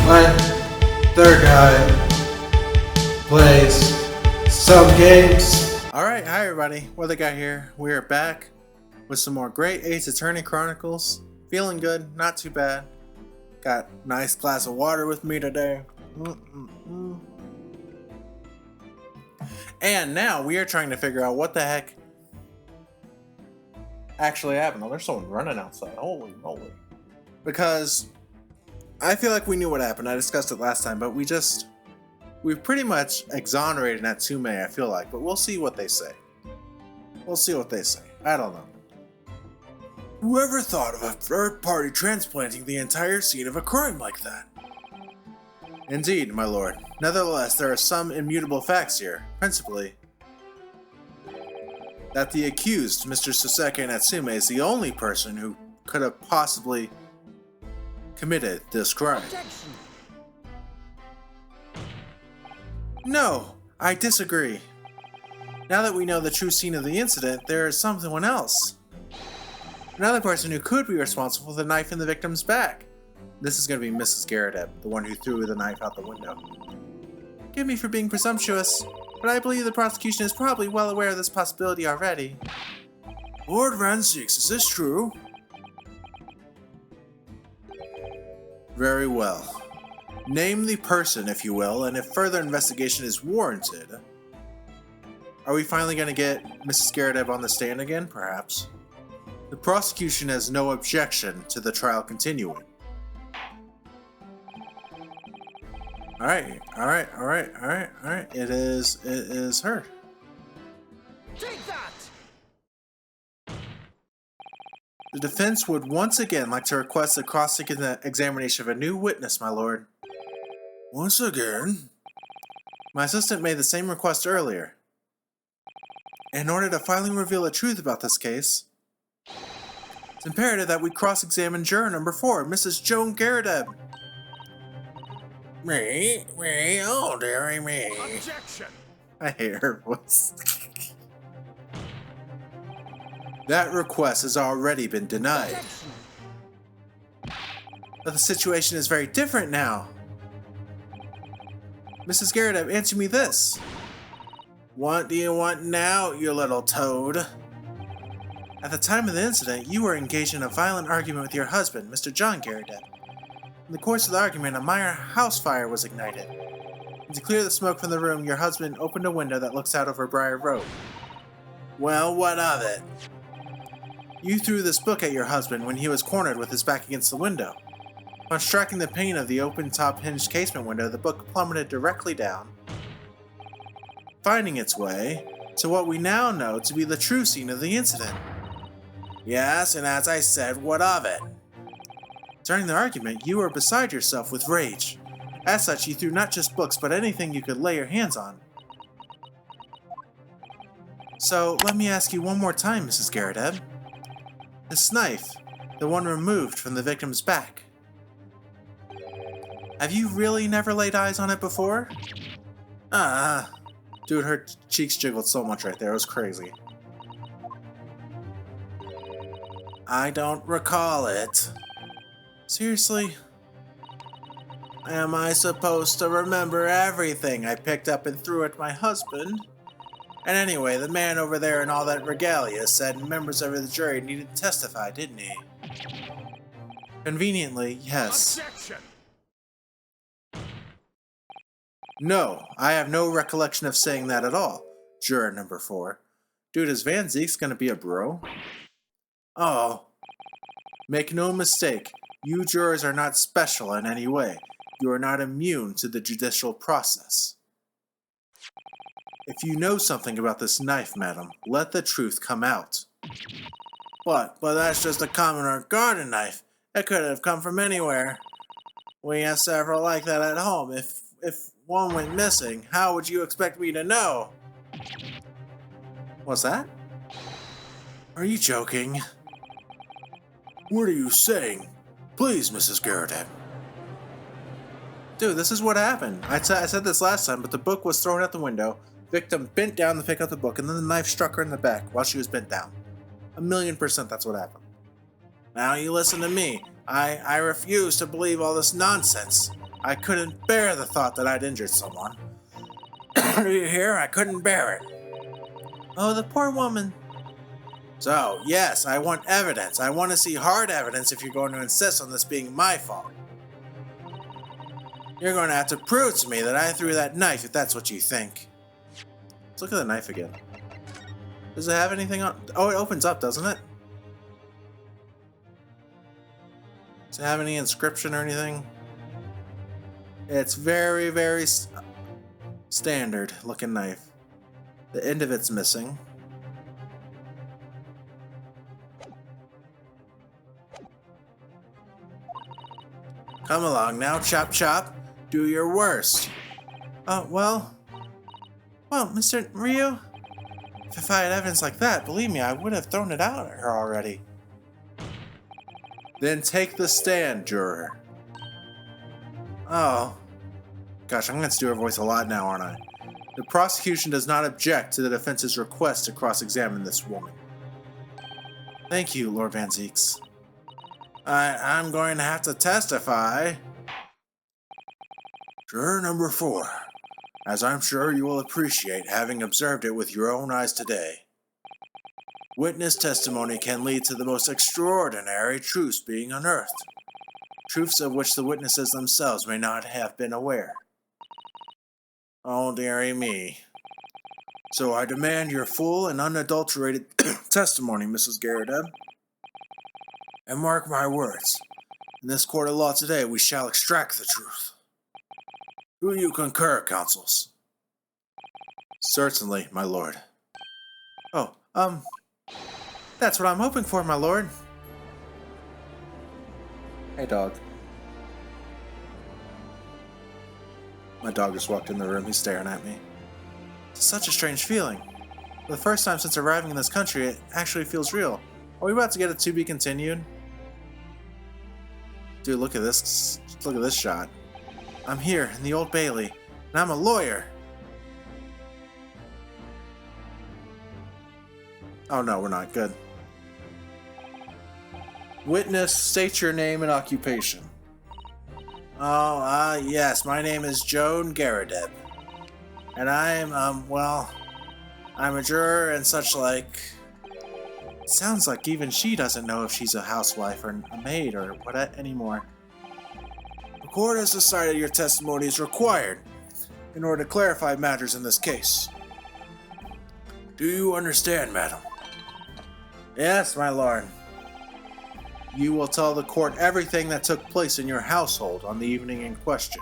when their guy plays some games. Alright, hi everybody, Weather Guy here. We are back with some more great Ace Attorney Chronicles. Feeling good, not too bad. Got a nice glass of water with me today. And now we are trying to figure out what the heck actually happened. Oh, there's someone running outside. Holy moly. Because I feel like we knew what happened. I discussed it last time, but we've pretty much exonerated Natsume, I feel like. But we'll see what they say. We'll see what they say. I don't know. Whoever thought of a third party transplanting the entire scene of a crime like that? Indeed, my lord. Nevertheless, there are some immutable facts here. Principally, that the accused, Mr. Soseki Natsume, is the only person who could have possibly committed this crime. Objection. No, I disagree. Now that we know the true scene of the incident, there is someone else. Another person who could be responsible for the knife in the victim's back. This is going to be Mrs. Garrett, the one who threw the knife out the window. Forgive me for being presumptuous, but I believe the prosecution is probably well aware of this possibility already. Lord Van Zieks, is this true? Very well. Name the person, if you will, and if further investigation is warranted. Are we finally going to get Mrs. Garrett on the stand again, perhaps? The prosecution has no objection to the trial continuing. Alright. It is her. Take that! The defense would once again like to request the cross-examination of a new witness, my lord. Once again? My assistant made the same request earlier. In order to finally reveal the truth about this case, it's imperative that we cross-examine juror number 4, Mrs. Joan Garrett. Me? Oh, dearie me. Objection! I hate her voice. That request has already been denied. Objection. But the situation is very different now. Mrs. Garrett, answer me this. What do you want now, you little toad? At the time of the incident, you were engaged in a violent argument with your husband, Mr. John Garrett. In the course of the argument, a minor house fire was ignited. And to clear the smoke from the room, your husband opened a window that looks out over Briar Road. Well, what of it? You threw this book at your husband when he was cornered with his back against the window. Upon striking the pane of the open top hinged casement window, the book plummeted directly down, finding its way to what we now know to be the true scene of the incident. Yes, and as I said, what of it? During the argument, you were beside yourself with rage. As such, you threw not just books, but anything you could lay your hands on. So, let me ask you one more time, Mrs. Garrett. This knife, the one removed from the victim's back. Have you really never laid eyes on it before? Dude, her cheeks jiggled so much right there, it was crazy. I don't recall it. Seriously? Am I supposed to remember everything I picked up and threw at my husband? And anyway, the man over there in all that regalia said members of the jury needed to testify, didn't he? Conveniently, yes. Objection! No, I have no recollection of saying that at all. Juror number 4. Dude, is Van Zieks gonna be a bro? Oh. Make no mistake, you jurors are not special in any way. You are not immune to the judicial process. If you know something about this knife, madam, let the truth come out. But that's just a common or garden knife. It could have come from anywhere. We have several like that at home. If one went missing, how would you expect me to know? What's that? Are you joking? What are you saying? Please, Mrs. Garrett. Dude, this is what happened. I said this last time, but the book was thrown out the window. Victim bent down to pick up the book, and then the knife struck her in the back while she was bent down. 1,000,000% that's what happened. Now you listen to me. I refuse to believe all this nonsense. I couldn't bear the thought that I'd injured someone. Do you hear? I couldn't bear it. Oh, the poor woman. So, yes, I want evidence. I want to see hard evidence if you're going to insist on this being my fault. You're going to have to prove to me that I threw that knife if that's what you think. Let's look at the knife again. Does it have anything on? Oh, it opens up, doesn't it? Does it have any inscription or anything? It's very, very standard looking knife. The end of it's missing. Come along now, chop chop. Do your worst. Well, Mr. Ryu, if I had evidence like that, believe me, I would have thrown it out at her already. Then take the stand, juror. Oh. Gosh, I'm going to have to do her voice a lot now, aren't I? The prosecution does not object to the defense's request to cross-examine this woman. Thank you, Lord Van Zeeks. I'm going to have to testify. Juror number 4. As I'm sure you will appreciate having observed it with your own eyes today. Witness testimony can lead to the most extraordinary truths being unearthed. Truths of which the witnesses themselves may not have been aware. Oh, dearie me. So I demand your full and unadulterated testimony, Mrs. Garrideb. And mark my words, in this court of law today we shall extract the truth. Do you concur, counsels? Certainly, my lord. Oh, that's what I'm hoping for, my lord. Hey, dog. My dog just walked in the room. He's staring at me. It's such a strange feeling. For the first time since arriving in this country, it actually feels real. Are we about to get a to be continued? Dude, look at this. Look at this shot. I'm here in the Old Bailey, and I'm a lawyer. Oh no, we're not. Good. Witness, state your name and occupation. Oh, yes, my name is Joan Garrideb. And I'm a juror and such like. It sounds like even she doesn't know if she's a housewife or a maid or what anymore. The court has decided your testimony is required in order to clarify matters in this case. Do you understand, madam? Yes, my lord. You will tell the court everything that took place in your household on the evening in question.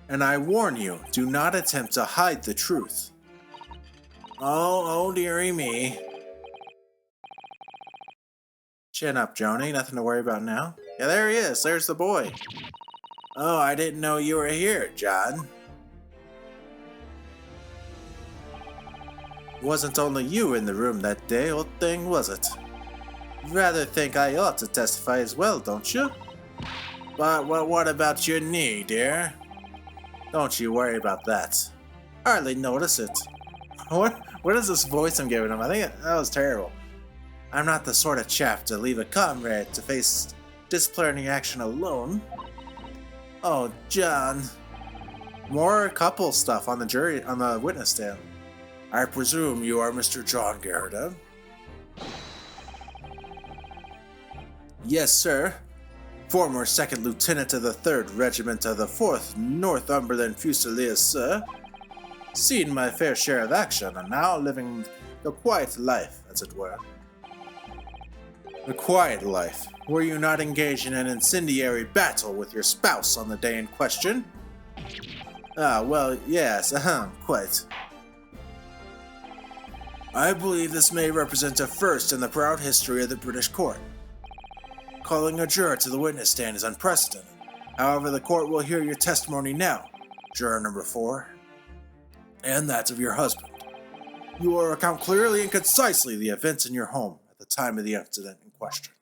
And I warn you, do not attempt to hide the truth. Oh, dearie me. Chin up, Joni. Nothing to worry about now. Yeah, there he is. There's the boy. Oh, I didn't know you were here, John. It wasn't only you in the room that day, old thing, was it? You rather think I ought to testify as well, don't you? But what about your knee, dear? Don't you worry about that. Hardly notice it. What is this voice I'm giving him? I think that was terrible. I'm not the sort of chap to leave a comrade to face disciplinary action alone. Oh, John. More couple stuff on the witness stand. I presume you are Mr. John Garrideb? Yes, sir. Former 2nd Lieutenant of the 3rd Regiment of the 4th Northumberland Fusiliers, sir. Seen my fair share of action, and now living the quiet life, as it were. The quiet life? Were you not engaged in an incendiary battle with your spouse on the day in question? Ah, well, yes, quite. I believe this may represent a first in the proud history of the British court. Calling a juror to the witness stand is unprecedented. However, the court will hear your testimony now, juror number 4, and that of your husband. You will recount clearly and concisely the events in your home at the time of the incident in question.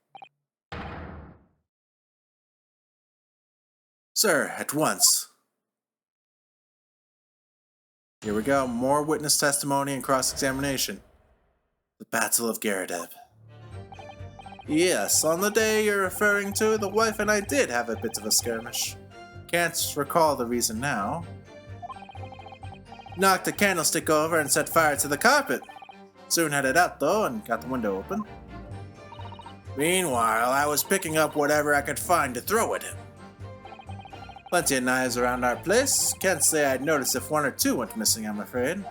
Sir, at once. Here we go, more witness testimony and cross-examination. The Battle of Garrideb. Yes, on the day you're referring to, the wife and I did have a bit of a skirmish. Can't recall the reason now. Knocked a candlestick over and set fire to the carpet. Soon had it out though and got the window open. Meanwhile, I was picking up whatever I could find to throw at him. Plenty of knives around our place. Can't say I'd notice if one or two went missing, I'm afraid.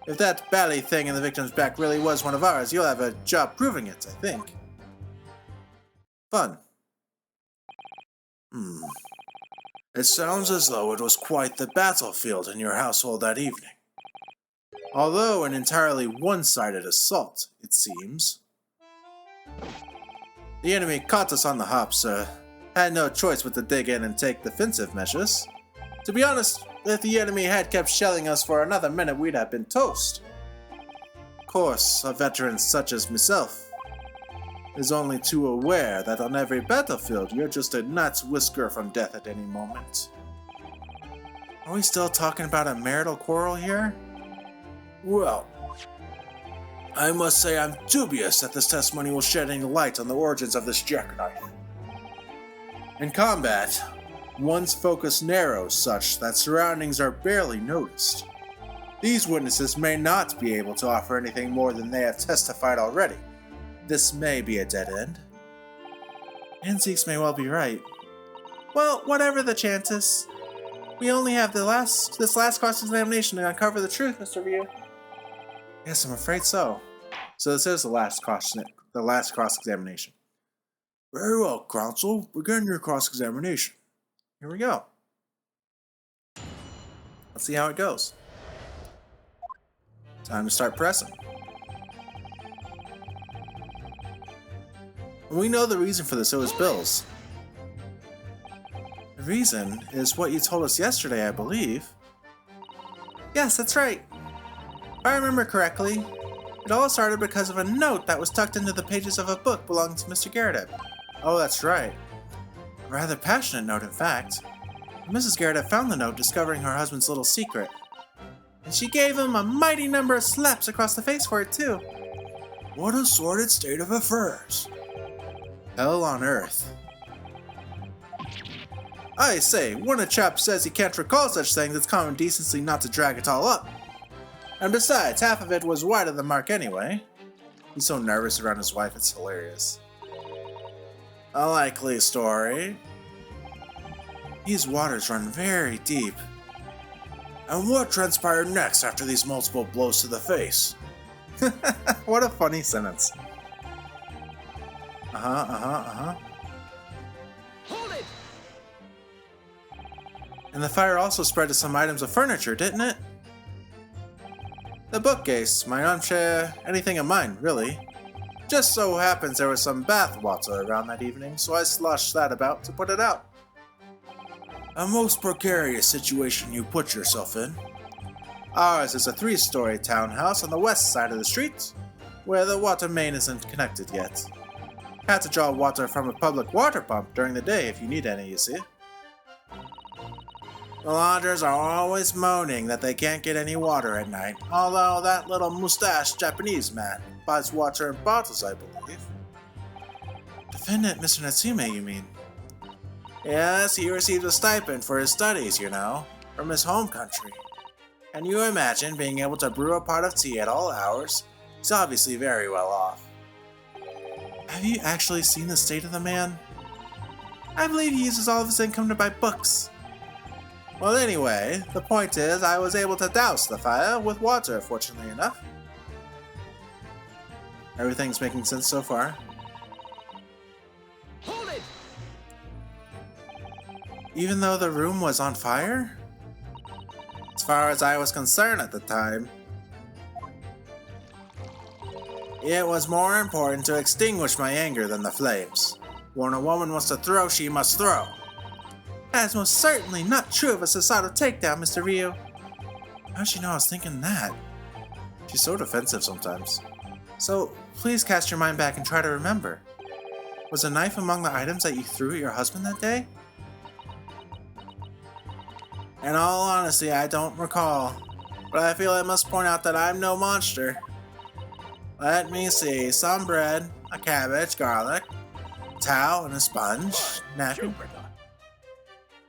If that bally thing in the victim's back really was one of ours, you'll have a job proving it, I think. Fun. It sounds as though it was quite the battlefield in your household that evening. Although an entirely one-sided assault, it seems. The enemy caught us on the hop, sir. Had no choice but to dig in and take defensive measures. To be honest, if the enemy had kept shelling us for another minute, we'd have been toast. Of course, a veteran such as myself is only too aware that on every battlefield, you're just a gnat's whisker from death at any moment. Are we still talking about a marital quarrel here? Well, I must say I'm dubious that this testimony will shed any light on the origins of this jackknife. In combat, one's focus narrows such that surroundings are barely noticed. These witnesses may not be able to offer anything more than they have testified already. This may be a dead end. Antiques may well be right. Well, whatever the chances, we only have this last cross-examination to uncover the truth, Mr. Ryu. Yes, I'm afraid so. So this is the last cross-examination. Very well, counsel. Begin your cross-examination. Here we go. Let's see how it goes. Time to start pressing. We know the reason for this, it was bills. The reason is what you told us yesterday, I believe. Yes, that's right. If I remember correctly, it all started because of a note that was tucked into the pages of a book belonging to Mr. Garrett. Oh, that's right. A rather passionate note, in fact. Mrs. Garrett found the note, discovering her husband's little secret. And she gave him a mighty number of slaps across the face for it, too. What a sordid state of affairs. Hell on earth. I say, when a chap says he can't recall such things, it's common decency not to drag it all up. And besides, half of it was wide of the mark anyway. He's so nervous around his wife, it's hilarious. A likely story. These waters run very deep. And what transpired next after these multiple blows to the face? What a funny sentence. Hold it! And the fire also spread to some items of furniture, didn't it? The bookcase, my armchair, anything of mine, really. Just so happens there was some bath water around that evening, so I sloshed that about to put it out. A most precarious situation you put yourself in. Ours is a 3-story townhouse on the west side of the street, where the water main isn't connected yet. Had to draw water from a public water pump during the day if you need any, you see. The lodgers are always moaning that they can't get any water at night, although that little mustached Japanese man buys water in bottles, I believe. Defendant Mr. Natsume, you mean? Yes, he receives a stipend for his studies, you know, from his home country. Can you imagine being able to brew a pot of tea at all hours? He's obviously very well off. Have you actually seen the state of the man? I believe he uses all of his income to buy books. Well, anyway, the point is I was able to douse the fire with water, fortunately enough. Everything's making sense so far. Hold it! Even though the room was on fire? As far as I was concerned at the time, it was more important to extinguish my anger than the flames. When a woman wants to throw, she must throw. That is most certainly not true of a societal takedown, Mr. Ryu. How'd she know I was thinking that? She's so defensive sometimes. So, please cast your mind back and try to remember. Was a knife among the items that you threw at your husband that day? In all honesty, I don't recall, but I feel I must point out that I'm no monster. Let me see, some bread, a cabbage, garlic, towel, and a sponge. Napkin.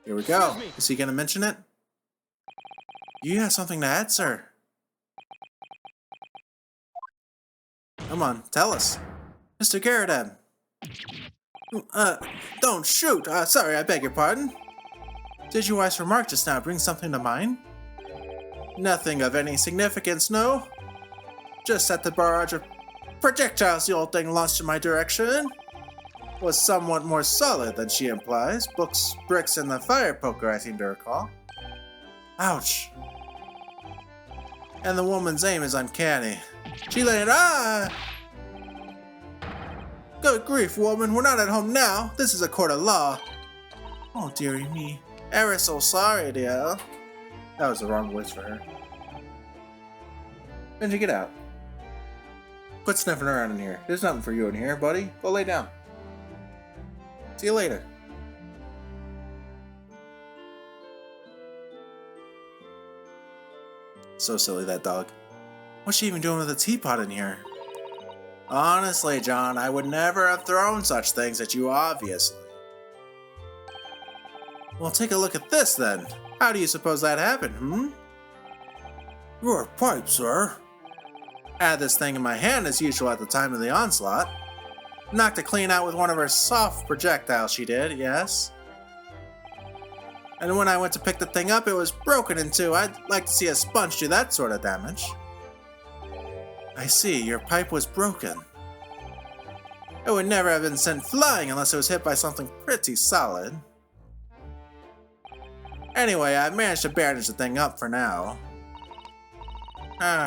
Here we go. Is he gonna mention it? You have something to add, sir. Come on, tell us. Mr. Garrett. Don't shoot! Sorry, I beg your pardon. Did your wife's remark just now bring something to mind? Nothing of any significance, no. Just that the barrage of projectiles the old thing launched in my direction was somewhat more solid than she implies. Books, bricks, and the fire poker, I seem to recall. Ouch. And the woman's aim is uncanny. She landed. Good grief, woman, we're not at home now. This is a court of law. Oh, dearie me. Ever so sorry, dear. That was the wrong voice for her. Benji, get out. Quit sniffing around in here. There's nothing for you in here, buddy. Go lay down. See you later. So silly, that dog. What's she even doing with a teapot in here? Honestly, John, I would never have thrown such things at you, obviously. Well, take a look at this, then. How do you suppose that happened, Your pipe, sir. I had this thing in my hand as usual at the time of the onslaught. Knocked it clean out with one of her soft projectiles, she did, yes. And when I went to pick the thing up, it was broken in two. I'd like to see a sponge do that sort of damage. I see, your pipe was broken. It would never have been sent flying unless it was hit by something pretty solid. Anyway, I've managed to bandage the thing up for now.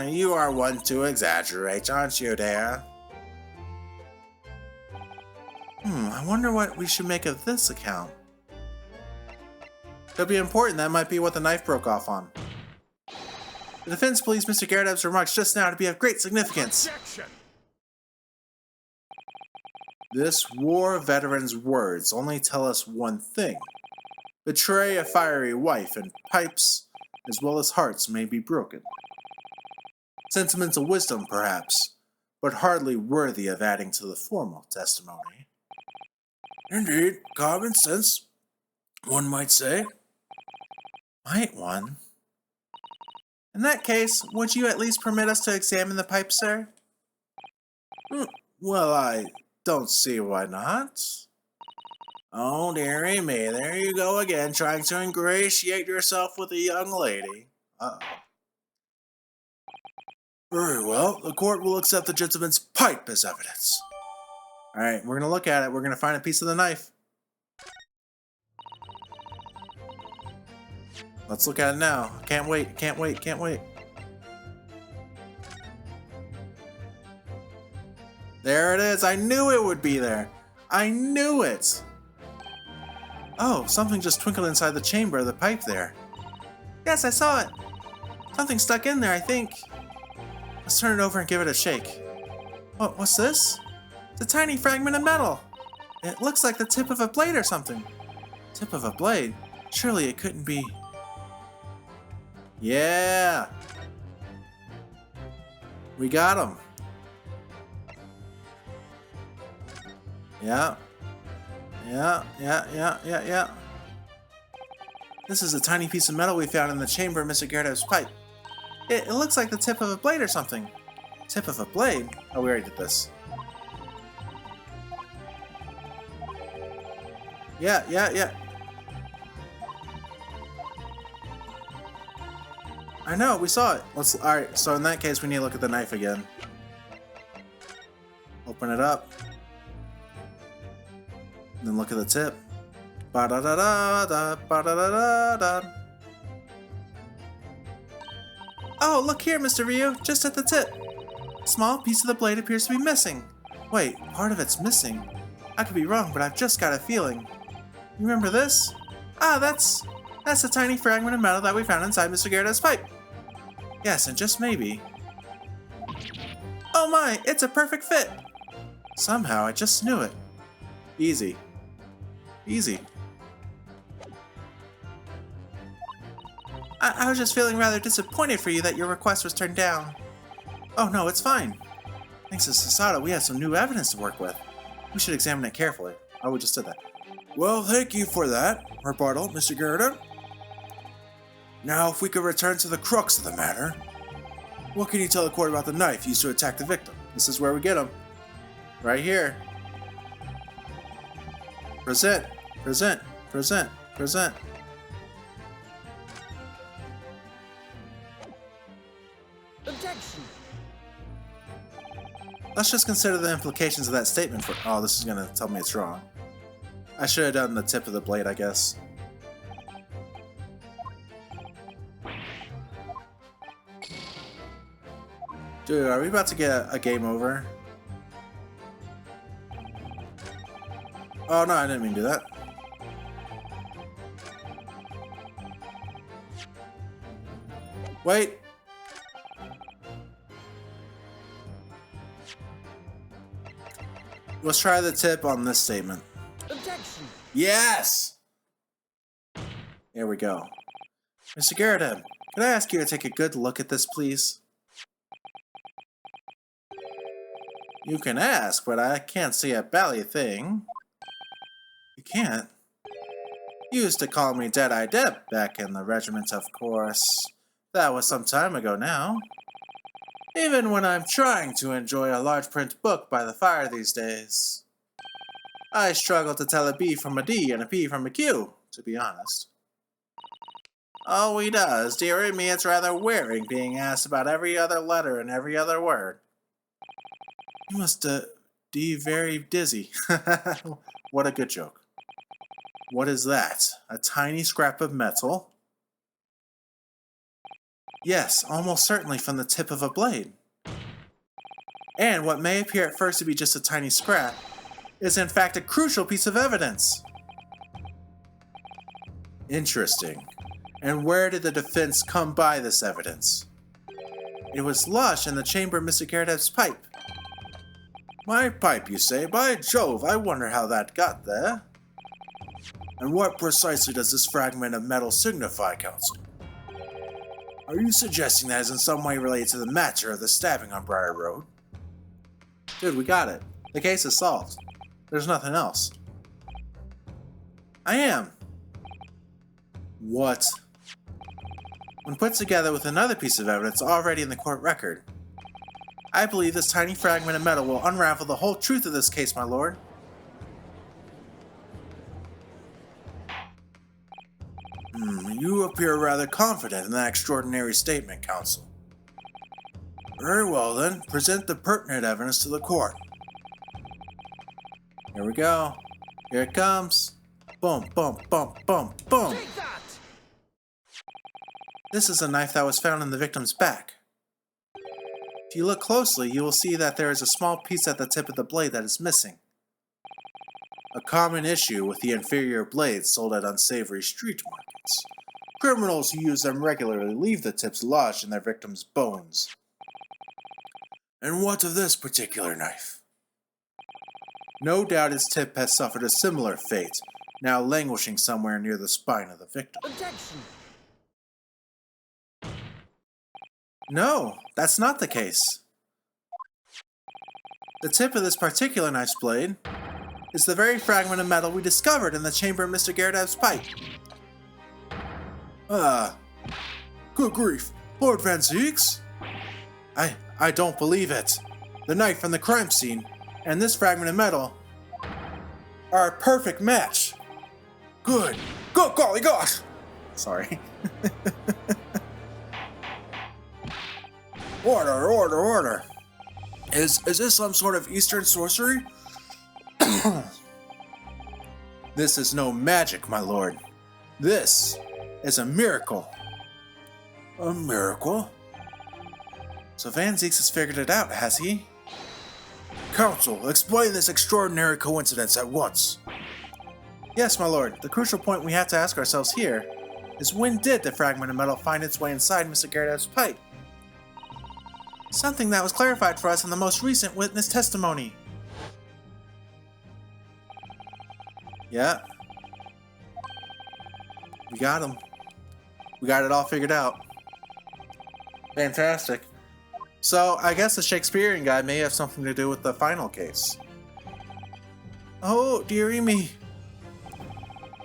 You are one to exaggerate, aren't you, dear? I wonder what we should make of this account. Could be important, that might be what the knife broke off on. The defense believes Mr. Garrett's remarks just now to be of great significance. Objection! This war veteran's words only tell us one thing. Betray a fiery wife, and pipes, as well as hearts, may be broken. Sentimental wisdom, perhaps, but hardly worthy of adding to the formal testimony. Indeed, common sense, one might say. Might one? In that case, would you at least permit us to examine the pipe, sir? Well, I don't see why not. Oh, dearie me, there you go again, trying to ingratiate yourself with a young lady. Uh-oh. Very well, the court will accept the gentleman's pipe as evidence. Alright, we're gonna look at it. We're gonna find a piece of the knife. Let's look at it now. Can't wait, can't wait, can't wait. There it is. I knew it would be there. I knew it. Oh, something just twinkled inside the chamber of the pipe there. Yes, I saw it. Something stuck in there, I think. Let's turn it over and give it a shake. What's this? It's a tiny fragment of metal. It looks like the tip of a blade or something. Tip of a blade? Surely it couldn't be. Yeah. We got him. Yeah. Yeah. This is a tiny piece of metal we found in the chamber of Mr. Gyarados' pipe. It looks like the tip of a blade or something. Tip of a blade? Oh, we already did this. Yeah. I know, we saw it. Alright, so in that case, we need to look at the knife again. Open it up. And then look at the tip. Ba-da-da-da-da, ba-da-da-da-da. Oh, look here, Mr. Ryu, just at the tip. A small piece of the blade appears to be missing. Wait, part of it's missing. I could be wrong, but I've just got a feeling. You remember this? Ah, that's a tiny fragment of metal that we found inside Mr. Gyarados' pipe. Yes, and just maybe. Oh my, it's a perfect fit. Somehow, I just knew it. Easy. Easy. I was just feeling rather disappointed for you that your request was turned down. Oh no, it's fine. Thanks to Sasada, we have some new evidence to work with. We should examine it carefully. Oh, we just did that. Well, thank you for that, rebuttal, Mr. Gerda. Now, if we could return to the crux of the matter, what can you tell the court about the knife used to attack the victim? This is where we get him. Right here. Present, present, present, present. Objection. Let's just consider the implications of that statement for— oh, this is gonna tell me it's wrong. I should have done the tip of the blade, I guess. Dude, are we about to get a game over? Oh no, I didn't mean to do that. Wait! Let's try the tip on this statement. Objection. Yes! Here we go. Mr. Garrett, could I ask you to take a good look at this, please? You can ask, but I can't see a bally thing. You can't? You used to call me Dead-Eye Deb back in the regiment, of course. That was some time ago now. Even when I'm trying to enjoy a large print book by the fire these days, I struggle to tell a B from a D and a P from a Q, to be honest. Oh, he does. Dearie me, it's rather wearing being asked about every other letter and every other word. You must, be very dizzy. What a good joke. What is that? A tiny scrap of metal? Yes, almost certainly from the tip of a blade. And what may appear at first to be just a tiny scrap is in fact a crucial piece of evidence. Interesting. And where did the defense come by this evidence? It was lodged in the chamber of Mr. Garrett's pipe. My pipe, you say? By Jove, I wonder how that got there. And what precisely does this fragment of metal signify, Counsel? Are you suggesting that is in some way related to the matter of the stabbing on Briar Road? Dude, we got it. The case is solved. There's nothing else. I am. What? When put together with another piece of evidence already in the court record, I believe this tiny fragment of metal will unravel the whole truth of this case, my lord. You appear rather confident in that extraordinary statement, Counsel. Very well then, present the pertinent evidence to the court. Here we go. Here it comes. Boom, boom, boom, boom, boom. Take that! This is a knife that was found in the victim's back. If you look closely, you will see that there is a small piece at the tip of the blade that is missing. A common issue with the inferior blades sold at unsavory street markets. Criminals who use them regularly leave the tips lodged in their victims' bones. And what of this particular knife? No doubt its tip has suffered a similar fate, now languishing somewhere near the spine of the victim. Objection. No, that's not the case. The tip of this particular knife's blade is the very fragment of metal we discovered in the chamber of Mr. Garrett's pipe. Good grief, Lord Van Zieks? I don't believe it. The knife from the crime scene and this fragment of metal are a perfect match. Good golly gosh! Sorry. Order. Is this some sort of Eastern sorcery? This is no magic, my lord. This is a miracle. A miracle? So Van Zieks has figured it out, has he? Counsel, explain this extraordinary coincidence at once. Yes, my lord. The crucial point we have to ask ourselves here is when did the fragment of metal find its way inside Mr. Garrett's pipe? Something that was clarified for us in the most recent witness testimony. Yeah. We got him. We got it all figured out. Fantastic. So, I guess the Shakespearean guy may have something to do with the final case. Oh, dearie me.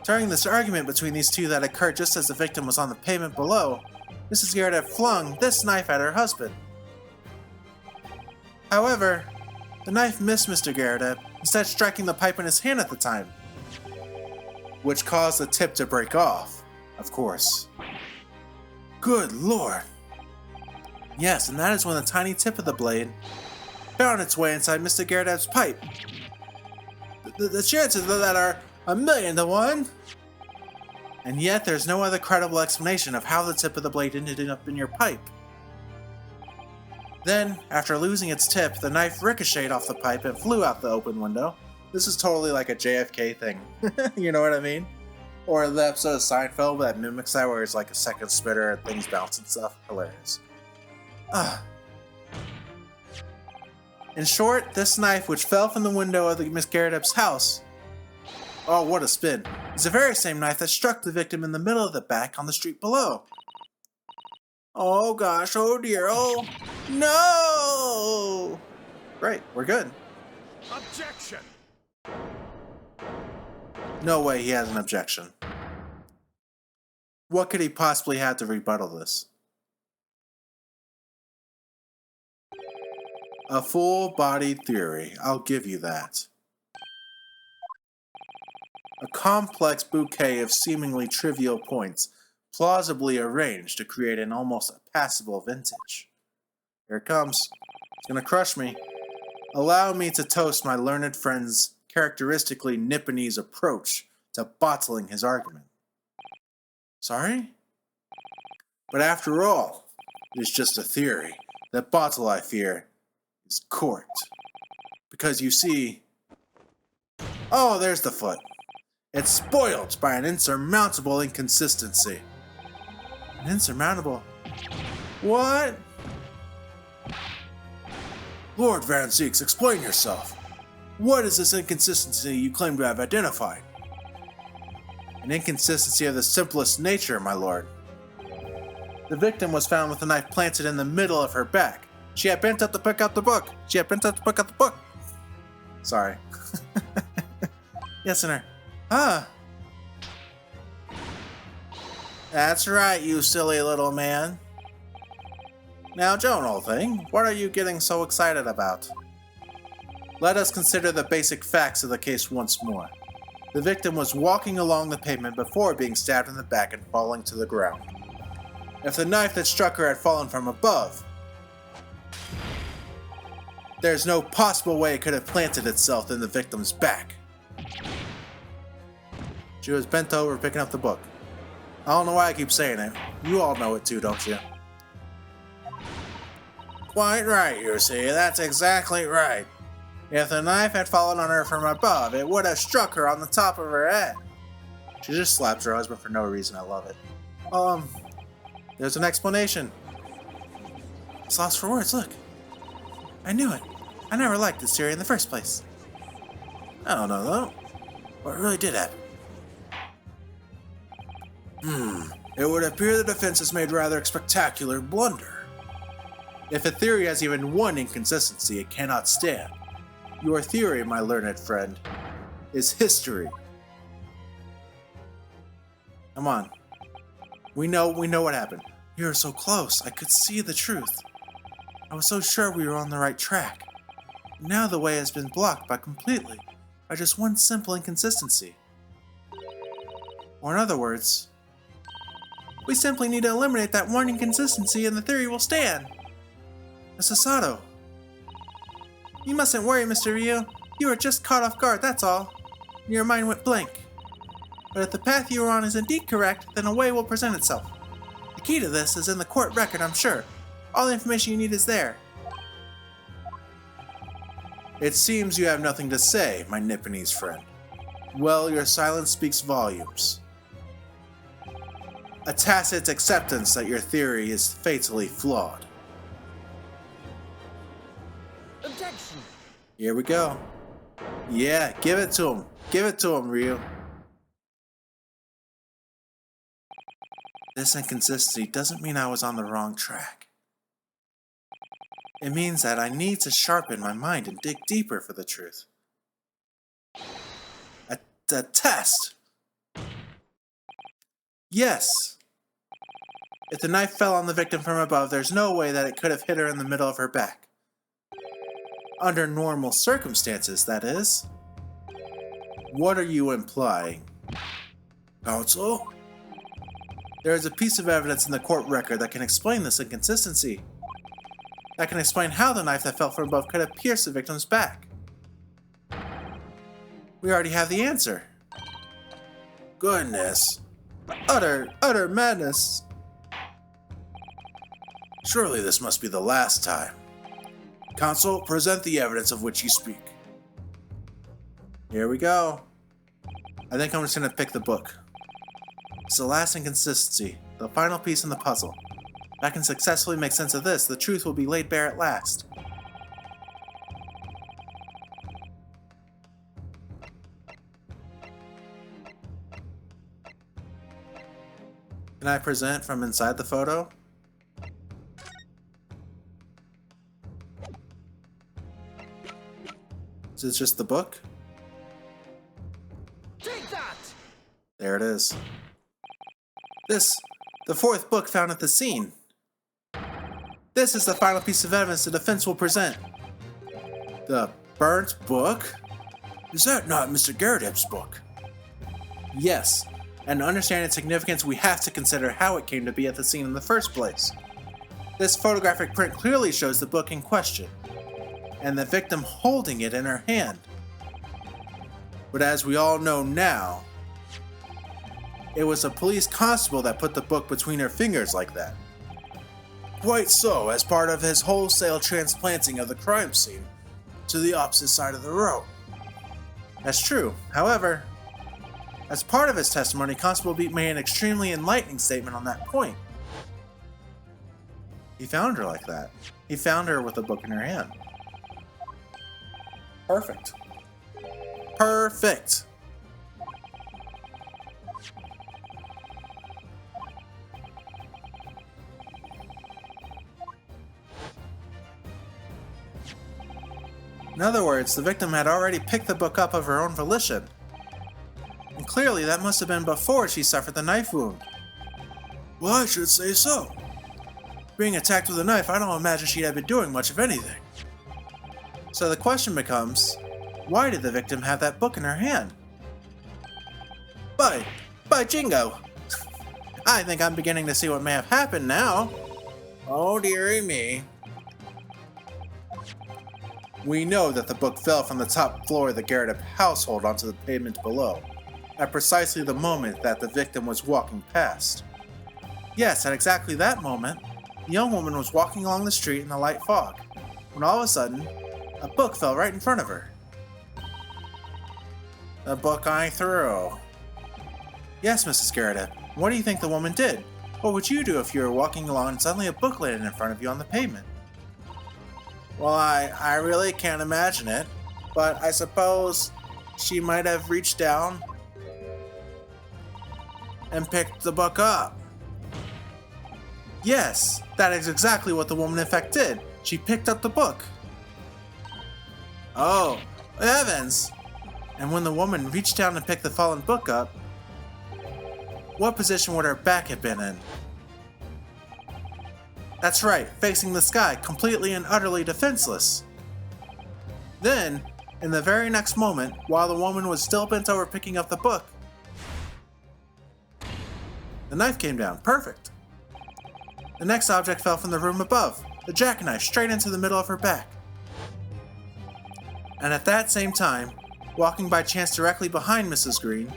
During this argument between these two that occurred just as the victim was on the pavement below, Mrs. Garrett flung this knife at her husband. However, the knife missed Mr. Garrett, instead striking the pipe in his hand at the time, which caused the tip to break off, of course. Good lord! Yes, and that is when the tiny tip of the blade found its way inside Mr. Garrett's pipe. The chances of that are 1,000,000 to 1. And yet there's no other credible explanation of how the tip of the blade ended up in your pipe. Then, after losing its tip, the knife ricocheted off the pipe and flew out the open window. This is totally like a JFK thing. You know what I mean? Or the episode of Seinfeld that mimics that where it's like a second spitter and things bounce and stuff. Hilarious. In short, this knife, which fell from the window of the Miss Garrett's house, oh, what a spin, is the very same knife that struck the victim in the middle of the back on the street below. Oh gosh, oh dear, oh no! Great, we're good. Objection! No way he has an objection. What could he possibly have to rebuttal this? A full-bodied theory, I'll give you that. A complex bouquet of seemingly trivial points, plausibly arranged to create an almost passable vintage. Here it comes. It's gonna crush me. Allow me to toast my learned friend's characteristically Nipponese approach to bottling his argument. Sorry? But after all, it is just a theory. The bottle, I fear, is corked. Because you see... Oh, there's the foot. It's spoiled by an insurmountable inconsistency. An insurmountable... What? Lord Van Zieks, explain yourself. What is this inconsistency you claim to have identified? An inconsistency of the simplest nature, my lord. The victim was found with a knife planted in the middle of her back. She had bent up to pick up the book. Sorry. Yes, sir. That's right, you silly little man. Now, Joan, old thing, what are you getting so excited about? Let us consider the basic facts of the case once more. The victim was walking along the pavement before being stabbed in the back and falling to the ground. If the knife that struck her had fallen from above, there's no possible way it could have planted itself in the victim's back. She was bent over picking up the book. I don't know why I keep saying it. You all know it too, don't you? Quite right, you see. That's exactly right. If the knife had fallen on her from above, it would have struck her on the top of her head. She just slapped her husband for no reason. I love it. There's an explanation. It's lost for words, look. I knew it. I never liked this theory in the first place. I don't know, though. What really did happen? It would appear the defense has made rather a spectacular blunder. If a theory has even one inconsistency, it cannot stand. Your theory, my learned friend, is history. Come on. We know what happened. You were so close, I could see the truth. I was so sure we were on the right track. Now the way has been blocked completely by just one simple inconsistency. Or in other words, we simply need to eliminate that one inconsistency and the theory will stand. Mr. Sato. You mustn't worry, Mr. Ryu. You were just caught off guard, that's all. Your mind went blank. But if the path you were on is indeed correct, then a way will present itself. The key to this is in the court record, I'm sure. All the information you need is there. It seems you have nothing to say, my Nipponese friend. Well, your silence speaks volumes. A tacit acceptance that your theory is fatally flawed. Objection! Here we go. Yeah, give it to him. Give it to him, Ryu. This inconsistency doesn't mean I was on the wrong track. It means that I need to sharpen my mind and dig deeper for the truth. A test! Yes! If the knife fell on the victim from above, there's no way that it could have hit her in the middle of her back. Under normal circumstances, that is. What are you implying? Counsel? There is a piece of evidence in the court record that can explain this inconsistency. That can explain how the knife that fell from above could have pierced the victim's back. We already have the answer. Goodness. Utter madness. Surely this must be the last time. Counsel, present the evidence of which you speak. Here we go. I think I'm just going to pick the book. It's the last inconsistency, the final piece in the puzzle. If I can successfully make sense of this, the truth will be laid bare at last. Can I present from inside the photo? Is it just the book? Take that! There it is. The fourth book found at the scene. This is the final piece of evidence the defense will present. The burnt book? Is that not Mr. Garrett book? Yes, and to understand its significance, we have to consider how it came to be at the scene in the first place. This photographic print clearly shows the book in question, and the victim holding it in her hand. But as we all know now, it was a police constable that put the book between her fingers like that. Quite so, as part of his wholesale transplanting of the crime scene to the opposite side of the road. That's true. However, as part of his testimony, Constable Beat made an extremely enlightening statement on that point. He found her like that. He found her with a book in her hand. Perfect. Perfect! In other words, the victim had already picked the book up of her own volition. And clearly that must have been before she suffered the knife wound. Well, I should say so. Being attacked with a knife, I don't imagine she'd have been doing much of anything. So the question becomes, why did the victim have that book in her hand? By jingo! I think I'm beginning to see what may have happened now. Oh dearie me. We know that the book fell from the top floor of the Garrett household onto the pavement below, at precisely the moment that the victim was walking past. Yes, at exactly that moment, the young woman was walking along the street in the light fog, when all of a sudden, a book fell right in front of her. The book I threw. Yes, Mrs. Garrett, what do you think the woman did? What would you do if you were walking along and suddenly a book landed in front of you on the pavement? Well, I really can't imagine it, but I suppose she might have reached down and picked the book up. Yes, that is exactly what the woman in fact did. She picked up the book. Oh, heavens! And when the woman reached down and picked the fallen book up, what position would her back have been in? That's right, facing the sky, completely and utterly defenseless. Then, in the very next moment, while the woman was still bent over picking up the book, the knife came down. Perfect. The next object fell from the room above, the jackknife straight into the middle of her back. And at that same time, walking by chance directly behind Mrs. Green,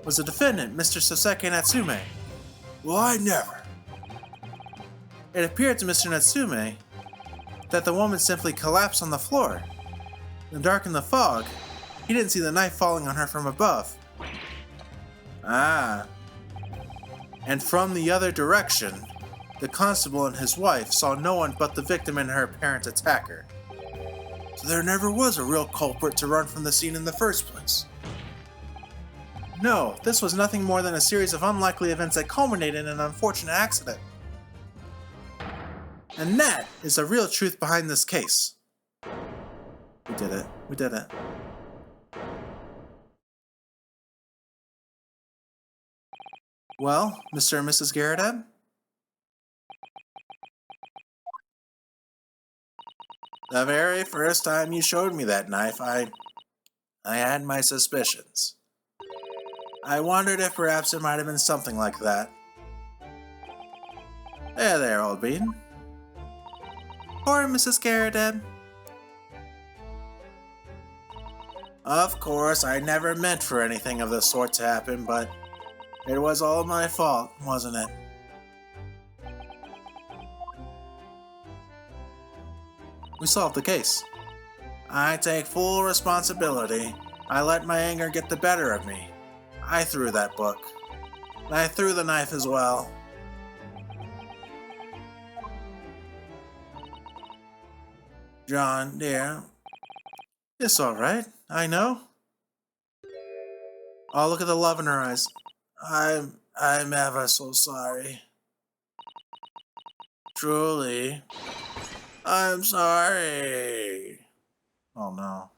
was the defendant, Mr. Soseki Natsume. Well, I never. It appeared to Mr. Natsume that the woman simply collapsed on the floor. In the dark and the fog, he didn't see the knife falling on her from above. Ah. And from the other direction, the constable and his wife saw no one but the victim and her apparent attacker. So there never was a real culprit to run from the scene in the first place. No, this was nothing more than a series of unlikely events that culminated in an unfortunate accident. And that is the real truth behind this case. We did it. We did it. Well, Mr. and Mrs. Garrett? The very first time you showed me that knife, I had my suspicions. I wondered if perhaps it might have been something like that. There, old bean. Poor Mrs. Garrett. Of course, I never meant for anything of the sort to happen, but it was all my fault, wasn't it? We solved the case. I take full responsibility. I let my anger get the better of me. I threw that book. I threw the knife as well. John, dear. It's alright, I know. Oh, look at the love in her eyes. I'm ever so sorry. Truly. I'm sorry. Oh no.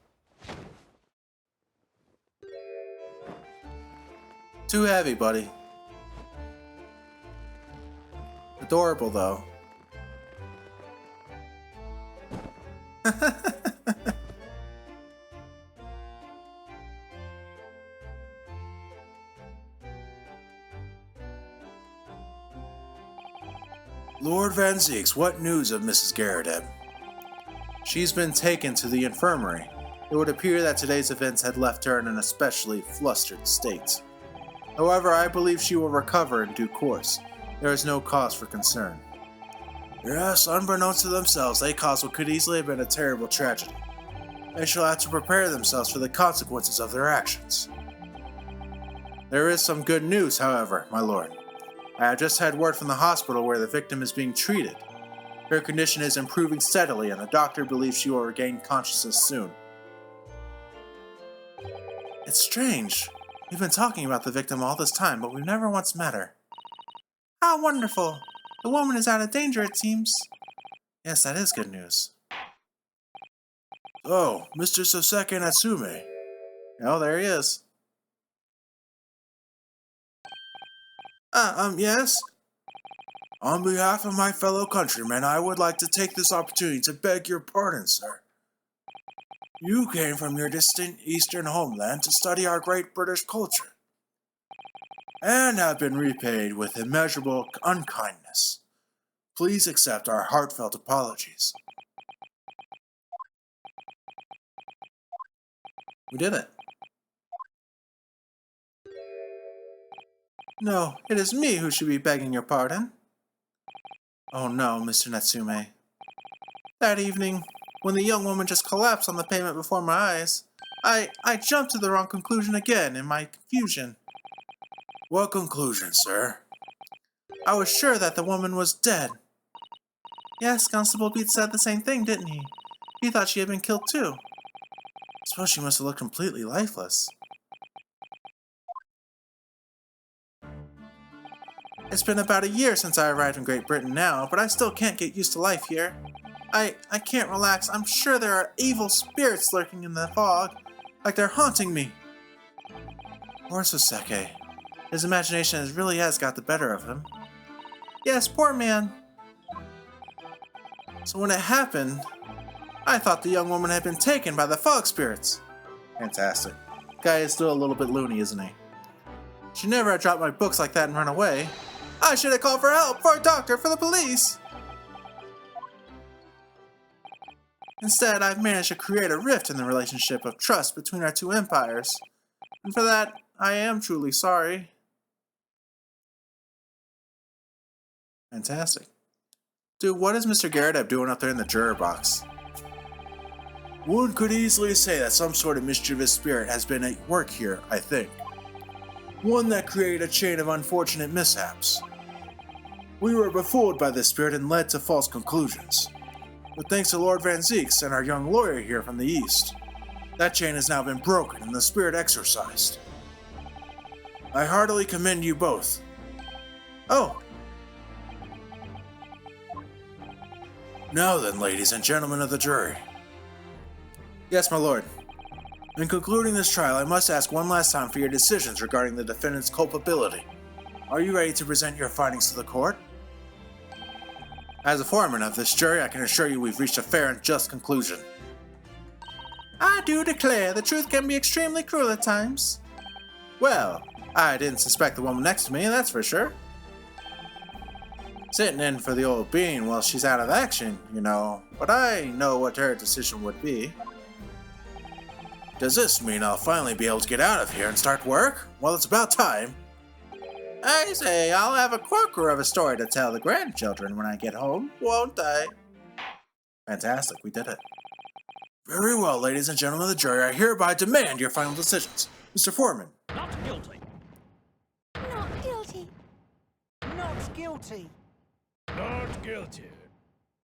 Too heavy, buddy. Adorable, though. Lord Van Zeeks, what news of Mrs. Garrett? She's been taken to the infirmary. It would appear that today's events had left her in an especially flustered state. However, I believe she will recover in due course. There is no cause for concern. Yes, unbeknownst to themselves, they caused what could easily have been a terrible tragedy. They shall have to prepare themselves for the consequences of their actions. There is some good news, however, my lord. I have just had word from the hospital where the victim is being treated. Her condition is improving steadily, and the doctor believes she will regain consciousness soon. It's strange. We've been talking about the victim all this time, but we've never once met her. How wonderful! The woman is out of danger, it seems. Yes, that is good news. Oh, Mr. Soseki Natsume. Oh, there he is. Yes? On behalf of my fellow countrymen, I would like to take this opportunity to beg your pardon, sir. You came from your distant eastern homeland to study our great British culture, and have been repaid with immeasurable unkindness. Please accept our heartfelt apologies. We did it. No, it is me who should be begging your pardon. Oh no, Mr. Natsume. That evening, when the young woman just collapsed on the pavement before my eyes, I jumped to the wrong conclusion again in my confusion. What conclusion, sir? I was sure that the woman was dead. Yes, Constable Beat said the same thing, didn't he? He thought she had been killed too. I suppose she must have looked completely lifeless. It's been about a year since I arrived in Great Britain now, but I still can't get used to life here. I can't relax. I'm sure there are evil spirits lurking in the fog, like they're haunting me. Poor Soseki. His imagination really has got the better of him. Yes, poor man. So when it happened, I thought the young woman had been taken by the fog spirits. Fantastic. Guy is still a little bit loony, isn't he? Should never have dropped my books like that and run away. I should have called for help, for a doctor, for the police. Instead, I've managed to create a rift in the relationship of trust between our two empires. And for that, I am truly sorry. Fantastic. Dude, what is Mr. Garrett doing up there in the juror box? One could easily say that some sort of mischievous spirit has been at work here, I think. One that created a chain of unfortunate mishaps. We were befooled by this spirit and led to false conclusions. But thanks to Lord Van Zeeks and our young lawyer here from the east, that chain has now been broken and the spirit exorcised. I heartily commend you both. Oh! Now then, ladies and gentlemen of the jury. Yes, my lord. In concluding this trial, I must ask one last time for your decisions regarding the defendant's culpability. Are you ready to present your findings to the court? As a foreman of this jury, I can assure you we've reached a fair and just conclusion. I do declare the truth can be extremely cruel at times. Well, I didn't suspect the woman next to me, that's for sure. Sitting in for the old bean while she's out of action, you know, but I know what her decision would be. Does this mean I'll finally be able to get out of here and start work? Well, it's about time. I say, I'll have a corker of a story to tell the grandchildren when I get home, won't I? Fantastic, we did it. Very well, ladies and gentlemen of the jury, I hereby demand your final decisions. Mr. Foreman. Not guilty. Not guilty. Not guilty. Not guilty.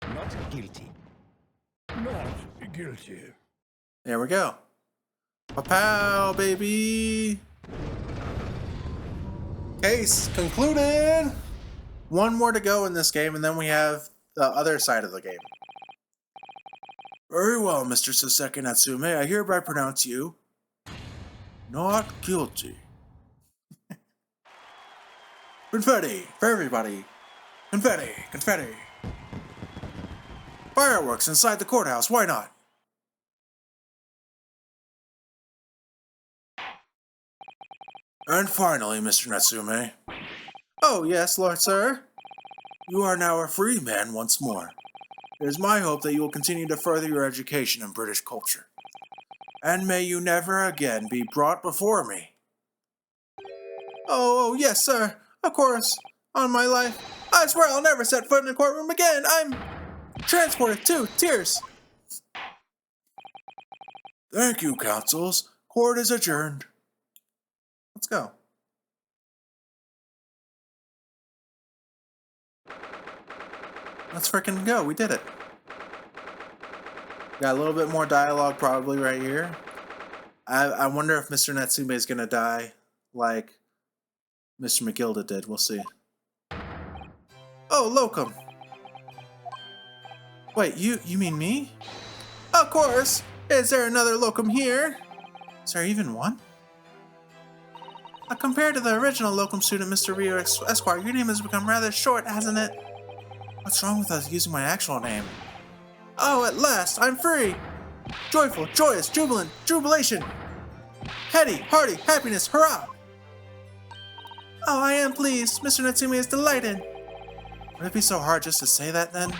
Not guilty. Not guilty. There we go. Pow, baby! Case concluded! One more to go in this game, and then we have the other side of the game. Very well, Mr. Soseki Natsume, I hereby pronounce you not guilty. Confetti for everybody. Confetti, confetti. Fireworks inside the courthouse, why not? And finally, Mr. Natsume. Oh yes, Lord Sir. You are now a free man once more. It is my hope that you will continue to further your education in British culture. And may you never again be brought before me. Oh, yes, sir. Of course. On my life. I swear I'll never set foot in a courtroom again. I'm transported to tears. Thank you, counsels. Court is adjourned. Let's go. Let's frickin' go. We did it. Got a little bit more dialogue probably right here. I wonder if Mr. Natsume is gonna die like Mr. McGilda did. We'll see. Oh, Locum. Wait, you mean me? Of course. Is there another Locum here? Is there even one? Compared to the original Locum student, Mr. Ryo Esquire, your name has become rather short, hasn't it? What's wrong with us using my actual name? Oh, at last, I'm free! Joyful, joyous, jubilant, jubilation! Heady, hearty, happiness, hurrah! Oh, I am pleased. Mr. Natsume is delighted. Would it be so hard just to say that then?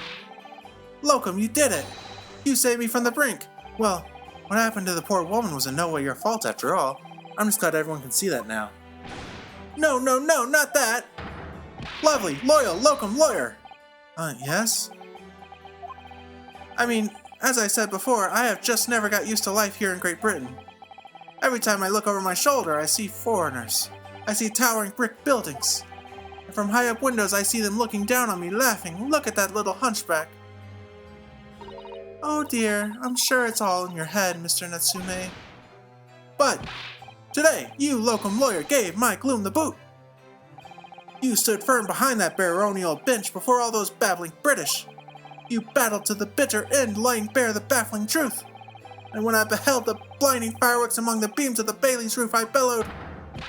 Locum, you did it! You saved me from the brink! Well, what happened to the poor woman was in no way your fault after all. I'm just glad everyone can see that now. No, not that! Lovely, loyal, Locum, lawyer! Yes? I mean, as I said before, I have just never got used to life here in Great Britain. Every time I look over my shoulder, I see foreigners. I see towering brick buildings. And from high up windows, I see them looking down on me, laughing. Look at that little hunchback. Oh dear, I'm sure it's all in your head, Mr. Natsume. But today, you, Locum lawyer, gave my gloom the boot. You stood firm behind that baronial bench before all those babbling British. You battled to the bitter end, laying bare the baffling truth. And when I beheld the blinding fireworks among the beams of the Bailey's roof, I bellowed,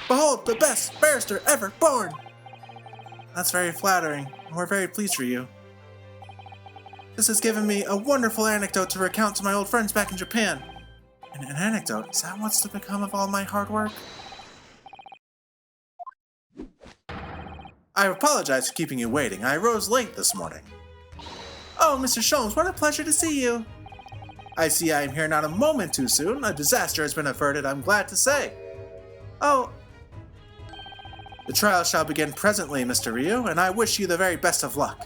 "Behold the best barrister ever born!" That's very flattering, and we're very pleased for you. This has given me a wonderful anecdote to recount to my old friends back in Japan. An anecdote? Is that what's to become of all my hard work? I apologize for keeping you waiting. I rose late this morning. Oh, Mr. Sholmes, what a pleasure to see you. I see I am here not a moment too soon. A disaster has been averted, I'm glad to say. Oh. The trial shall begin presently, Mr. Ryu, and I wish you the very best of luck.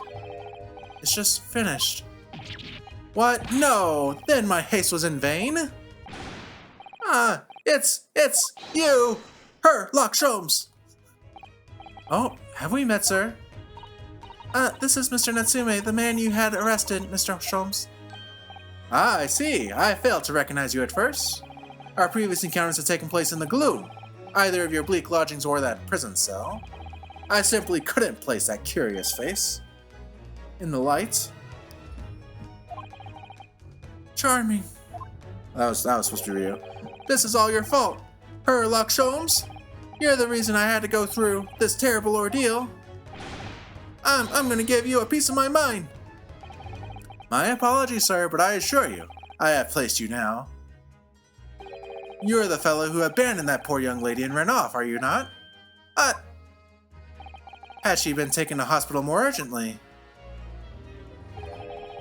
It's just finished. What? No! Then my haste was in vain? It's you! Her, Locke Sholmes! Oh, have we met, sir? This is Mr. Natsume, the man you had arrested, Mr. Sholmes. Ah, I see. I failed to recognize you at first. Our previous encounters had taken place in the gloom, either of your bleak lodgings or that prison cell. I simply couldn't place that curious face in the light. Charming. That was supposed to be Ryu. This is all your fault. Herlock Sholmes. You're the reason I had to go through this terrible ordeal. I'm gonna give you a piece of my mind. My apologies, sir, but I assure you, I have placed you now. You're the fellow who abandoned that poor young lady and ran off, are you not? Had she been taken to hospital more urgently,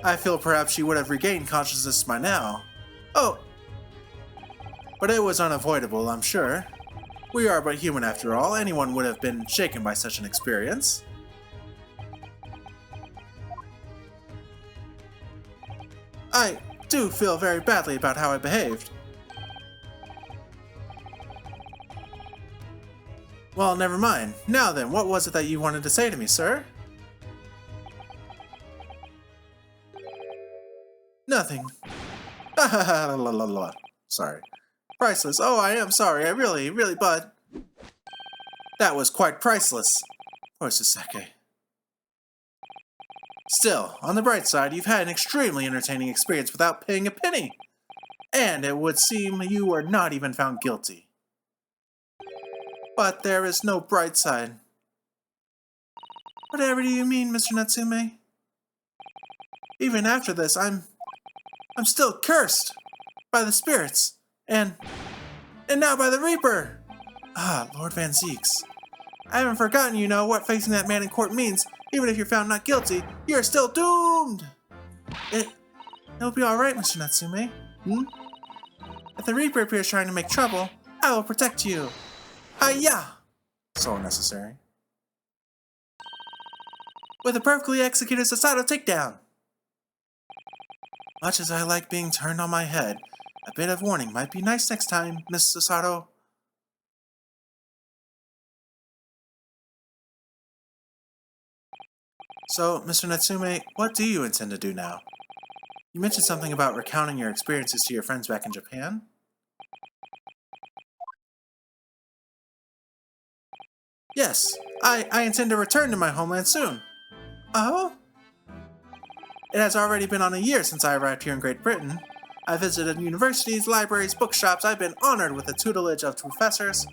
I feel perhaps she would have regained consciousness by now. Oh, but it was unavoidable, I'm sure. We are but human after all. Anyone would have been shaken by such an experience. I do feel very badly about how I behaved. Well, never mind. Now then, what was it that you wanted to say to me, sir? Nothing. Sorry. Priceless. Oh, I am sorry. I really, but... That was quite priceless. Poor Suseke. Still, on the bright side, you've had an extremely entertaining experience without paying a penny. And it would seem you were not even found guilty. But there is no bright side. Whatever do you mean, Mr. Natsume? Even after this, I'm still cursed by the spirits, and now by the Reaper. Ah, Lord Van Zeeks. I haven't forgotten, you know, what facing that man in court means. Even if you're found not guilty, you're still doomed. It'll be all right, Mr. Natsume. If the Reaper appears trying to make trouble, I will protect you. Hi-ya! So unnecessary. With a perfectly executed Sasato takedown. Much as I like being turned on my head, a bit of warning might be nice next time, Miss Sasato. So, Mr. Natsume, what do you intend to do now? You mentioned something about recounting your experiences to your friends back in Japan? Yes, I intend to return to my homeland soon. Oh? It has already been on a year since I arrived here in Great Britain. I visited universities, libraries, bookshops. I've been honored with the tutelage of professors.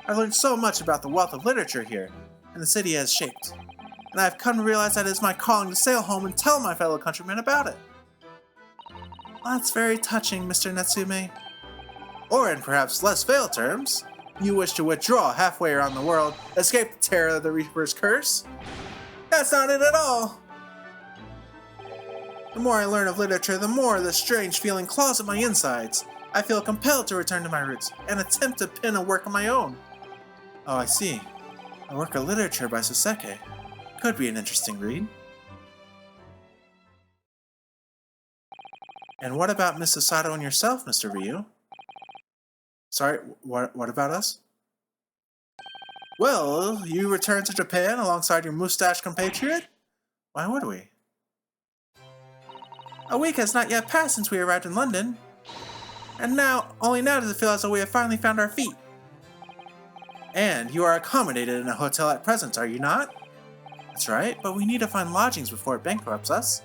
I've learned so much about the wealth of literature here, and the city has shaped. And I've come to realize that it is my calling to sail home and tell my fellow countrymen about it. Well, that's very touching, Mr. Natsume. Or in perhaps less veiled terms, you wish to withdraw halfway around the world, escape the terror of the Reaper's curse? That's not it at all! The more I learn of literature, the more the strange feeling claws at my insides. I feel compelled to return to my roots and attempt to pen a work of my own. Oh, I see. A work of literature by Suseke. Could be an interesting read. And what about Miss Sasato and yourself, Mr. Ryu? Sorry, what about us? Well, you returned to Japan alongside your moustache compatriot? Why would we? A week has not yet passed since we arrived in London. And only now does it feel as though we have finally found our feet. And you are accommodated in a hotel at present, are you not? That's right, but we need to find lodgings before it bankrupts us.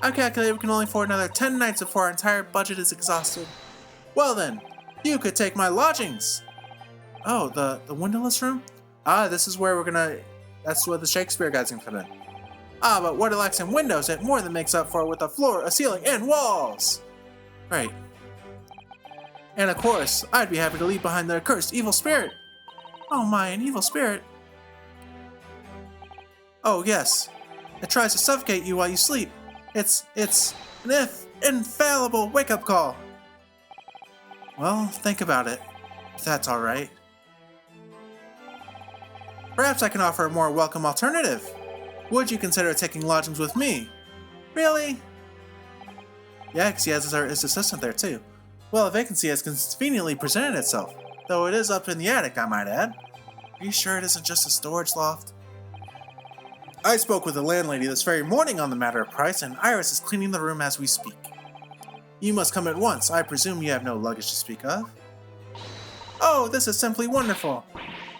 I calculate we can only afford another 10 nights before our entire budget is exhausted. Well then, you could take my lodgings! Oh, the windowless room? Ah, this is where that's where the Shakespeare guy's gonna come in. Ah, but what it lacks in windows, it more than makes up for with a floor, a ceiling, and walls! Right. And of course, I'd be happy to leave behind the accursed evil spirit. Oh my, an evil spirit. Oh yes, it tries to suffocate you while you sleep. It's an infallible wake-up call. Well, think about it, if that's alright. Perhaps I can offer a more welcome alternative. Would you consider taking lodgings with me? Really? Yeah, because he has his assistant there too. Well, a vacancy has conveniently presented itself, though it is up in the attic, I might add. Are you sure it isn't just a storage loft? I spoke with the landlady this very morning on the matter of price, and Iris is cleaning the room as we speak. You must come at once. I presume you have no luggage to speak of. Oh, this is simply wonderful.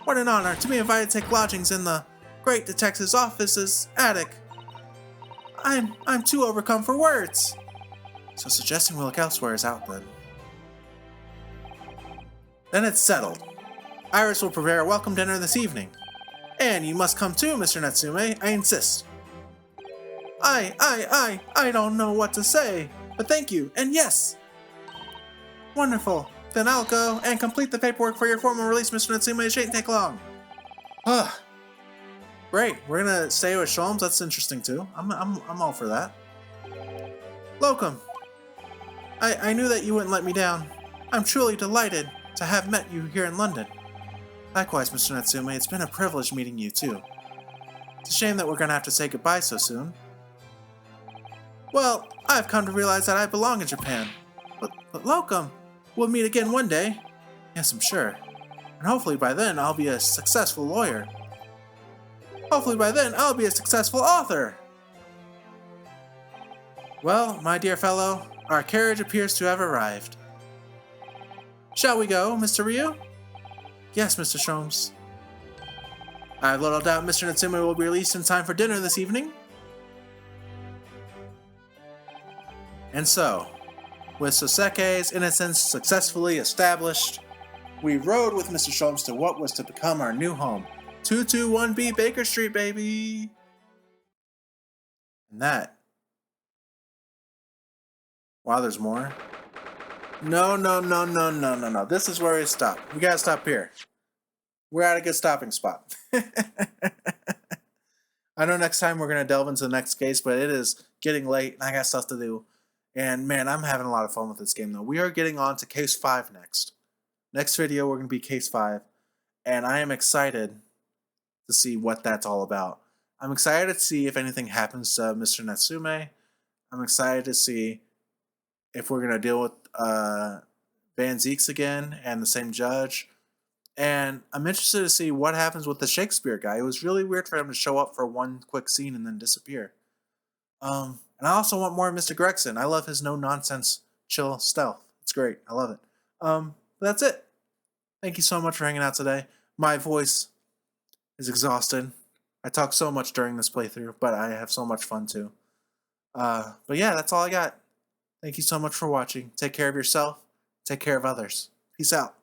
What an honor to be invited to take lodgings in the great detective's office's attic. I'm too overcome for words. So suggesting we look elsewhere is out then. Then it's settled. Iris will prepare a welcome dinner this evening. And you must come too, Mr. Natsume. I insist. I don't know what to say, but thank you, and yes! Wonderful. Then I'll go and complete the paperwork for your formal release, Mr. Natsume. It shouldn't take long. Great. We're gonna stay with Sholmes. That's interesting too. I'm all for that. Locum. I knew that you wouldn't let me down. I'm truly delighted to have met you here in London. Likewise, Mr. Natsume. It's been a privilege meeting you too. It's a shame that we're gonna have to say goodbye so soon. Well, I've come to realize that I belong in Japan. But Locum, we'll meet again one day. Yes, I'm sure. And hopefully by then I'll be a successful lawyer. Hopefully by then I'll be a successful author. Well, my dear fellow, our carriage appears to have arrived. Shall we go, Mr. Ryu? Yes, Mr. Sholmes. I have little doubt Mr. Natsume will be released in time for dinner this evening. And so, with Soseke's innocence successfully established, we rode with Mr. Sholmes to what was to become our new home, 221B Baker Street, baby! And that... Wow, there's more. No. This is where we stop. We gotta stop here. We're at a good stopping spot. I know next time we're gonna delve into the next case, but it is getting late and I got stuff to do. And man, I'm having a lot of fun with this game though. We are getting on to case 5 next. Next video, we're gonna be case 5. And I am excited to see what that's all about. I'm excited to see if anything happens to Mr. Natsume. I'm excited to see if we're going to deal with Van Zieks again and the same judge. And I'm interested to see what happens with the Shakespeare guy. It was really weird for him to show up for one quick scene and then disappear. And I also want more of Mr. Gregson. I love his no-nonsense, chill stealth. It's great. I love it. That's it. Thank you so much for hanging out today. My voice is exhausted. I talk so much during this playthrough, but I have so much fun too. But yeah, that's all I got. Thank you so much for watching. Take care of yourself. Take care of others. Peace out.